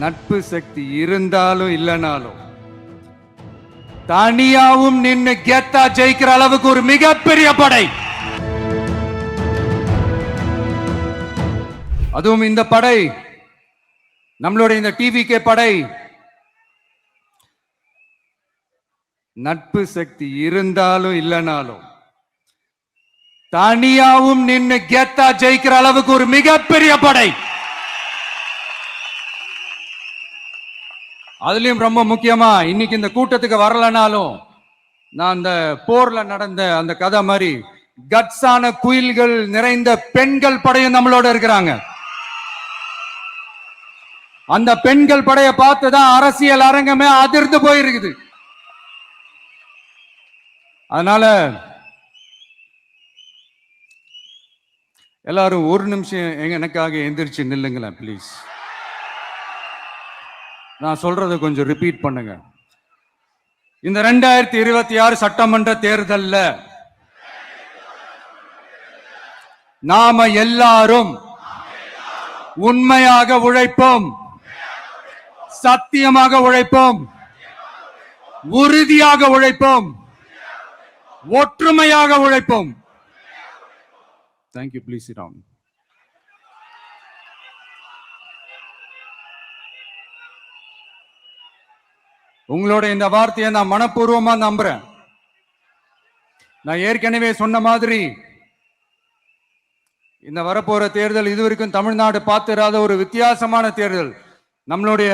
நட்பு சக்தி இருந்தாலும் இல்லனாலும் தனியாவும் நின்னு கெத்தா ஜெயிக்கிற அளவுக்கு ஒரு மிகப்பெரிய படை. அதுவும் இந்த படை, நம்மளுடைய இந்த டிவிகே படை, நட்பு சக்தி இருந்தாலும் இல்லனாலும் தனியாவும் நின்னு கெத்தா ஜெயிக்கிற அளவுக்கு ஒரு மிகப்பெரிய படை. அதுலயும் ரொம்ப முக்கியமா இன்னைக்கு இந்த கூட்டத்துக்கு வரலனாலும் நான் அந்த போர்ல நடந்த அந்த கதை மாதிரி கட்ஸான குயில்கள் நிறைந்த பெண்கள் படையும் நம்மளோட இருக்கிறாங்க. அந்த பெண்கள் படையை பார்த்துதான் அரசியல் அரங்கமே அதிர்ந்து போயிருக்குது. அதனால எல்லாரும் ஒரு நிமிஷம் எனக்காக எந்திரிச்சு நில்லுங்களேன் ப்ளீஸ். நான் சொல்றதை கொஞ்சம் ரிப்பீட் பண்ணுங்க. இந்த 2026 சட்டமன்ற தேர்தல்ல நாம எல்லாரும் உண்மையாக உழைப்போம், சத்தியமாக உழைப்போம், உறுதியாக உழைப்போம், ஒற்றுமையாக உழைப்போம். தேங்க்யூ. Please sit down. உங்களோட இந்த வார்த்தையை நான் மனப்பூர்வமா நம்புறேன். நான் ஏற்கனவே சொன்ன மாதிரி இந்த வரப்போற தேர்தல் இதுவரைக்கும் தமிழ்நாடு பார்த்திராத ஒரு வித்தியாசமான தேர்தல். நம்மளுடைய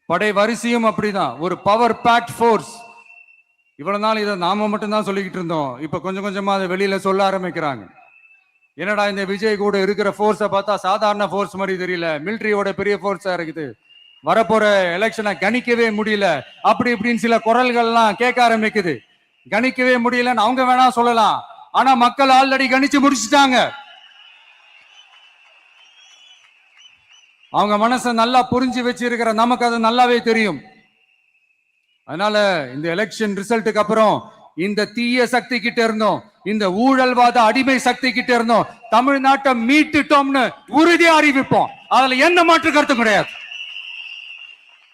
படை வரிசையும் அப்படிதான், ஒரு பவர் பேக்ட் ஃபோர்ஸ். இவ்வளவு நாள் இதை நாம மட்டும்தான் சொல்லிக்கிட்டு இருந்தோம். இப்ப கொஞ்சம் கொஞ்சமா அதை வெளியில சொல்ல ஆரம்பிக்கிறாங்க. என்னடா இந்த விஜய் கூட இருக்கிற ஃபோர்ஸை பார்த்தா சாதாரண ஃபோர்ஸ் மாதிரி தெரியல, மிலிட்டரியோட பெரிய ஃபோர்ஸா இருக்குது, வரப்போற எலெக்ஷனை கணிக்கவே முடியல, அப்படி இப்படின்னு சில குரல்கள்லாம் கேட்க ஆரம்பிக்குது. கணிக்கவே முடியலன்னு அவங்க வேணா சொல்லலாம், ஆனா மக்கள் ஆல்ரெடி கணிச்சு முடிச்சுட்டாங்க. அவங்க மனசை நல்லா புரிஞ்சு வச்சிருக்கிற நமக்கு அது நல்லாவே தெரியும். அதனால இந்த எலெக்ஷன் ரிசல்ட்டுக்கு அப்புறம் இந்த தீய சக்தி கிட்ட இருந்தோம், இந்த ஊழல்வாத அடிமை சக்தி கிட்ட இருந்தோம் தமிழ்நாட்டை மீட்டுட்டோம்னு உறுதியா அறிவிப்போம். அதுல எந்த மாற்று கருத்து கிடையாது.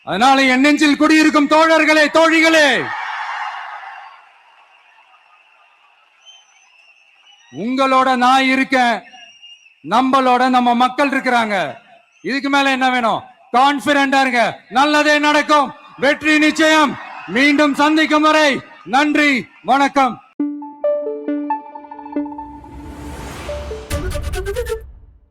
அதனால என் நெஞ்சில் குடியிருக்கும் தோழர்களே, தோழிகளே, உங்களோட நான் இருக்கேன், நம்மளோட நம்ம மக்கள் இருக்கிறாங்க. இதுக்கு மேல என்ன வேணும்? கான்பிடண்டா இருங்க, நல்லதே நடக்கும், வெற்றி நிச்சயம். மீண்டும் சந்திக்கும் வரை நன்றி, வணக்கம்.